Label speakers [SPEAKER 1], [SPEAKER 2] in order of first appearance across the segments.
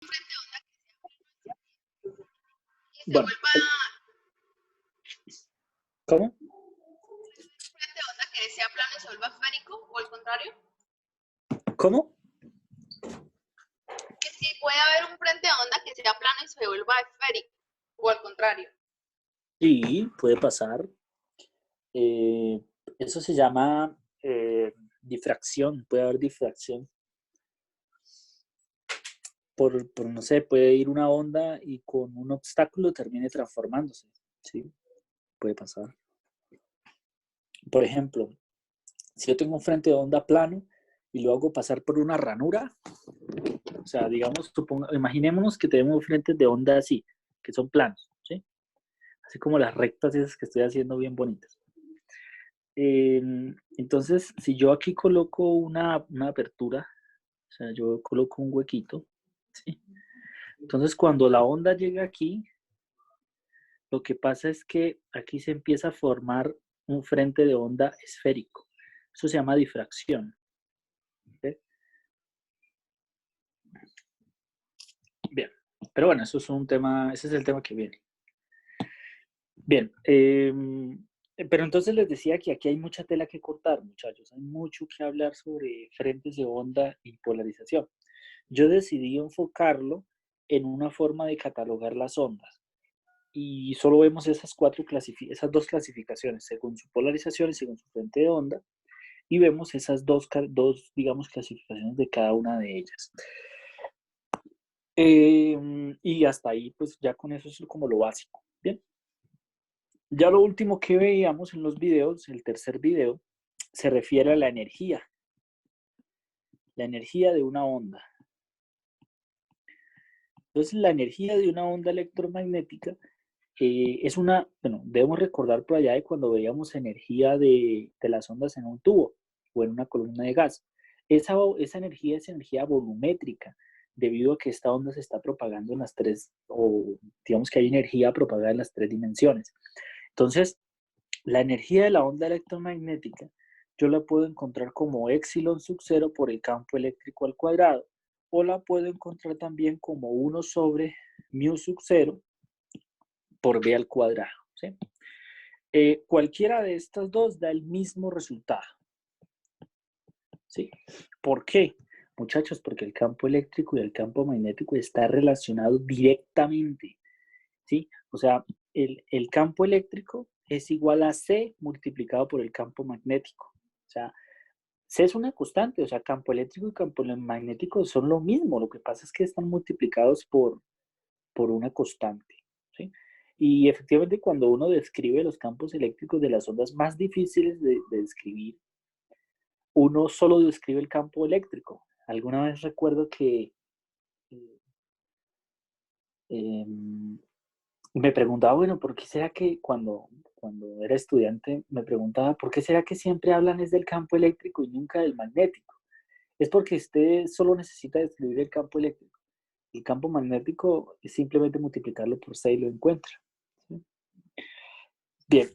[SPEAKER 1] y se
[SPEAKER 2] Bueno,
[SPEAKER 1] vuelva
[SPEAKER 2] ¿cómo?
[SPEAKER 1] frente onda que sea plano y se vuelva esférico, o al contrario.
[SPEAKER 2] ¿Cómo?
[SPEAKER 1] Que sí puede haber un frente onda que sea plano y se vuelva esférico, o al contrario.
[SPEAKER 2] Sí, puede pasar. Eso se llama difracción, puede haber difracción. No sé, puede ir una onda y con un obstáculo termine transformándose. Sí, puede pasar. Por ejemplo, si yo tengo un frente de onda plano y lo hago pasar por una ranura, o sea, digamos, imaginémonos que tenemos frentes de onda así, que son planos, ¿sí? Así como las rectas esas que estoy haciendo bien bonitas. Entonces, si yo aquí coloco una apertura, o sea, yo coloco un huequito, ¿sí? Entonces, cuando la onda llega aquí, lo que pasa es que aquí se empieza a formar un frente de onda esférico. Eso se llama difracción. ¿Sí? Bien, pero bueno, eso es un tema, ese es el tema que viene. Bien, pero entonces les decía que aquí hay mucha tela que cortar, muchachos. Hay mucho que hablar sobre frentes de onda y polarización. Yo decidí enfocarlo en una forma de catalogar las ondas. Y solo vemos esas dos clasificaciones, según su polarización y según su frente de onda. Y vemos esas dos, digamos, clasificaciones de cada una de ellas. Y hasta ahí, pues ya con eso es como lo básico. Bien. Ya lo último que veíamos en los videos, el tercer video, se refiere a la energía de una onda. Entonces, la energía de una onda electromagnética es bueno, debemos recordar por allá de cuando veíamos energía de las ondas en un tubo o en una columna de gas. Esa energía es energía volumétrica, debido a que esta onda se está propagando en las tres, o digamos que hay energía propagada en las tres dimensiones. Entonces, la energía de la onda electromagnética yo la puedo encontrar como epsilon sub 0 por el campo eléctrico al cuadrado, o la puedo encontrar también como 1 sobre mu sub 0 por b al cuadrado. ¿Sí? Cualquiera de estas dos da el mismo resultado. ¿Sí? ¿Por qué? Muchachos, porque el campo eléctrico y el campo magnético está relacionado directamente. ¿Sí? O sea, el campo eléctrico es igual a C multiplicado por el campo magnético. O sea, C es una constante, o sea, campo eléctrico y campo magnético son lo mismo. Lo que pasa es que están multiplicados por una constante. ¿Sí? Y efectivamente, cuando uno describe los campos eléctricos de las ondas más difíciles de describir, uno solo describe el campo eléctrico. Alguna vez recuerdo que eh, me preguntaba, bueno, ¿por qué será que cuando era estudiante me preguntaba, ¿por qué será que siempre hablan es del campo eléctrico y nunca del magnético? Es porque usted solo necesita describir el campo eléctrico. El campo magnético es simplemente multiplicarlo por 6 y lo encuentra. ¿Sí? Bien,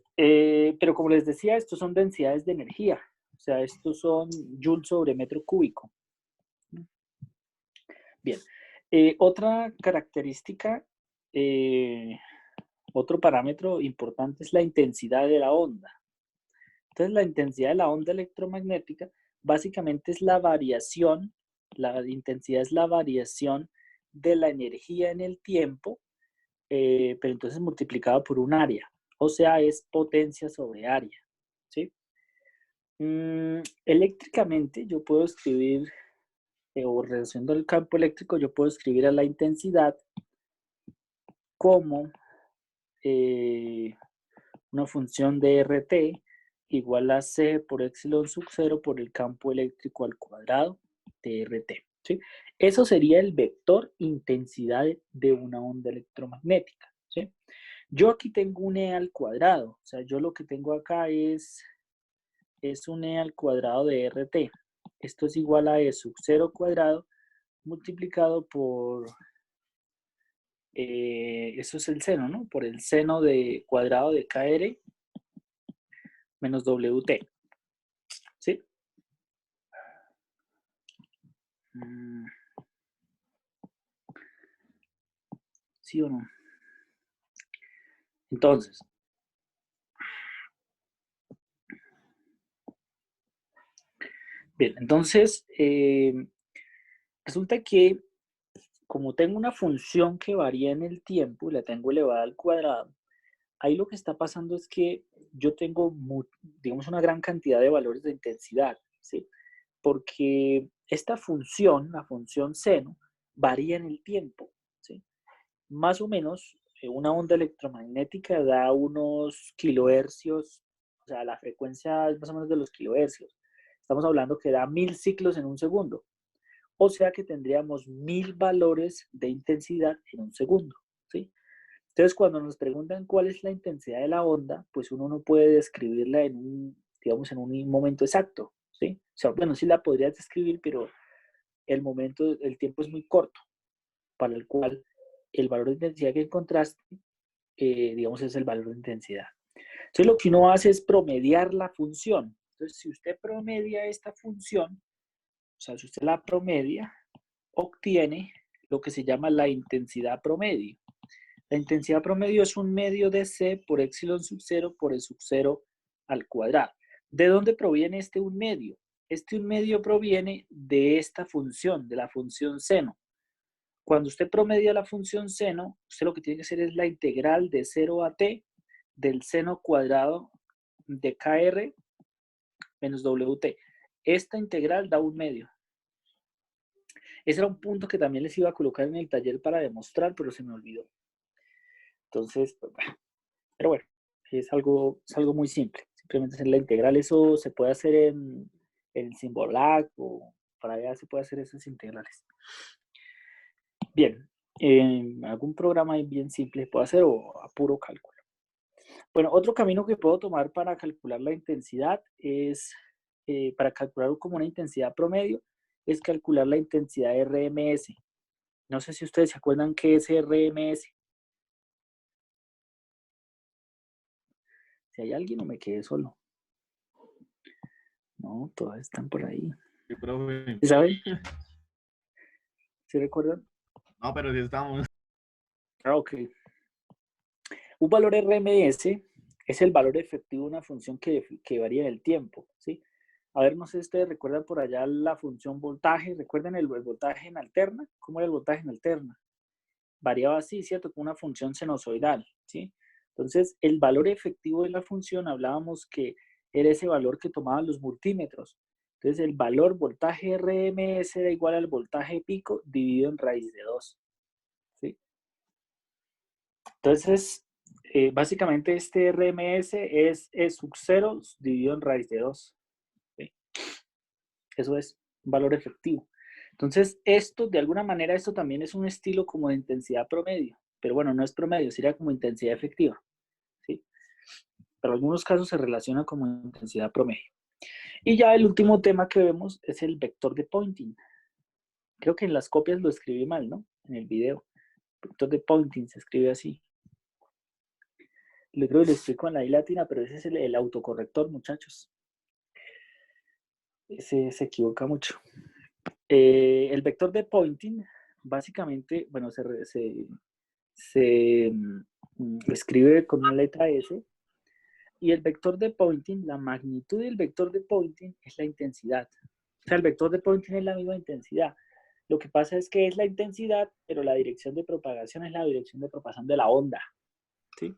[SPEAKER 2] pero como les decía, estos son densidades de energía. O sea, estos son joules sobre metro cúbico. Bien, otra característica, otro parámetro importante es la intensidad de la onda. Entonces, la intensidad de la onda electromagnética básicamente es la variación, la intensidad es la variación de la energía en el tiempo, pero entonces multiplicado por un área. O sea, es potencia sobre área. ¿Sí? Eléctricamente, yo puedo escribir, o relacionando el campo eléctrico, yo puedo escribir a la intensidad como una función de RT igual a C por epsilon sub 0 por el campo eléctrico al cuadrado de RT. ¿Sí? Eso sería el vector intensidad de una onda electromagnética. ¿Sí? Yo aquí tengo un E al cuadrado, o sea, yo lo que tengo acá es un E al cuadrado de RT. Esto es igual a E sub 0 cuadrado multiplicado por, eso es el seno, ¿no? Por el seno de cuadrado de KR menos WT. ¿Sí? ¿Sí o no? Entonces, bien, entonces, resulta que como tengo una función que varía en el tiempo y la tengo elevada al cuadrado, ahí lo que está pasando es que yo tengo, digamos, una gran cantidad de valores de intensidad, ¿sí? Porque esta función, la función seno, varía en el tiempo, ¿sí? Más o menos, una onda electromagnética da unos kilohercios, o sea, la frecuencia es más o menos de los kilohercios. Estamos hablando que da 1000 ciclos en un segundo. O sea que tendríamos 1000 valores de intensidad en un segundo, ¿sí? Entonces, cuando nos preguntan cuál es la intensidad de la onda, pues uno no puede describirla en un, digamos, en un momento exacto, ¿sí? O sea, bueno, sí la podrías describir, pero el tiempo es muy corto, para el cual el valor de intensidad que encontraste, digamos, es el valor de intensidad. Entonces, lo que uno hace es promediar la función. Entonces, si usted promedia esta función, o sea, si usted la promedia, obtiene lo que se llama la intensidad promedio. La intensidad promedio es un medio de C por epsilon sub 0 por E sub 0 al cuadrado. ¿De dónde proviene este un medio? Este un medio proviene de esta función, de la función seno. Cuando usted promedia la función seno, usted lo que tiene que hacer es la integral de 0 a t del seno cuadrado de kr menos wt. Esta integral da un medio. Ese era un punto que también les iba a colocar en el taller para demostrar, pero se me olvidó. Entonces, pues, pero bueno, es algo muy simple. Simplemente hacer la integral. Eso se puede hacer en Symbolac o para allá se puede hacer esas integrales. Bien, en algún programa bien simple puedo hacer o a puro cálculo. Bueno, otro camino que puedo tomar para calcular la intensidad es, para calcular como una intensidad promedio, es calcular la intensidad RMS. No sé si ustedes se acuerdan qué es RMS. Si hay alguien o me quedé solo. No, todas están por ahí.
[SPEAKER 3] Sí, profe.
[SPEAKER 2] ¿Saben? ¿Sí recuerdan?
[SPEAKER 3] No, pero sí estamos.
[SPEAKER 2] Ah, ok. Un valor RMS es el valor efectivo de una función que varía en el tiempo, ¿sí? A ver, no sé si ustedes recuerdan por allá la función voltaje. ¿Recuerdan el voltaje en alterna? ¿Cómo era el voltaje en alterna? Variaba así, ¿cierto? Con una función sinusoidal, ¿sí? Entonces, el valor efectivo de la función, hablábamos que era ese valor que tomaban los multímetros. Entonces, el valor voltaje RMS era igual al voltaje pico dividido en raíz de 2, ¿sí? Entonces, básicamente este RMS es E sub 0 dividido en raíz de 2, ¿sí? Eso es un valor efectivo. Entonces, esto, de alguna manera, esto también es un estilo como de intensidad promedio. Pero bueno, no es promedio, sería como intensidad efectiva, ¿sí? Pero en algunos casos se relaciona como intensidad promedio. Y ya el último tema que vemos es el vector de Poynting. Creo que en las copias lo escribí mal, ¿no? En el video. Vector de Poynting se escribe así. Creo que lo explico en la I latina, pero ese es el autocorrector, muchachos. Ese se equivoca mucho. El vector de Poynting, básicamente, bueno, se escribe con una letra S. Y el vector de Poynting, la magnitud del vector de Poynting es la intensidad. O sea, el vector de Poynting es la misma intensidad. Lo que pasa es que es la intensidad, pero la dirección de propagación es la dirección de propagación de la onda, ¿sí?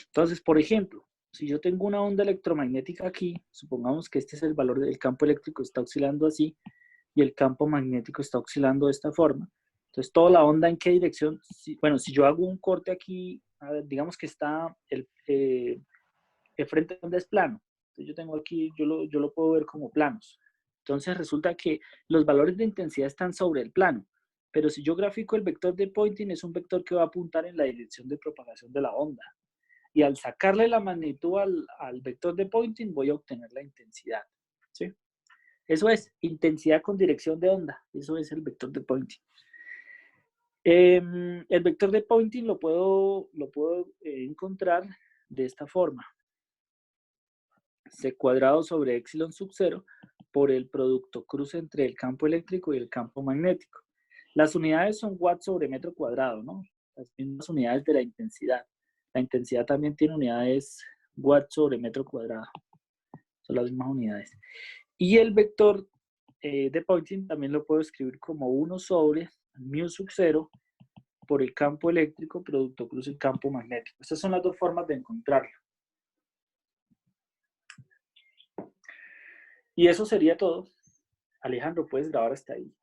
[SPEAKER 2] Entonces, por ejemplo, si yo tengo una onda electromagnética aquí, supongamos que este es el valor del campo eléctrico, está oscilando así, y el campo magnético está oscilando de esta forma. Entonces, toda la onda, ¿en qué dirección? Bueno, si yo hago un corte aquí, a ver, digamos que está el frente de onda es plano. Entonces, yo tengo aquí, yo lo puedo ver como planos. Entonces, resulta que los valores de intensidad están sobre el plano. Pero si yo grafico el vector de Poynting, es un vector que va a apuntar en la dirección de propagación de la onda. Y al sacarle la magnitud al vector de Poynting, voy a obtener la intensidad, ¿sí? Eso es intensidad con dirección de onda. Eso es el vector de Poynting. El vector de Poynting lo puedo encontrar de esta forma. C cuadrado sobre epsilon sub 0 por el producto cruce entre el campo eléctrico y el campo magnético. Las unidades son watts sobre metro cuadrado, ¿no? las mismas unidades de la intensidad. La intensidad también tiene unidades watt sobre metro cuadrado. Son las mismas unidades. Y el vector de Poynting también lo puedo escribir como 1 sobre mu sub 0 por el campo eléctrico producto cruz el campo magnético. Estas son las dos formas de encontrarlo. Y eso sería todo. Alejandro, puedes grabar hasta ahí.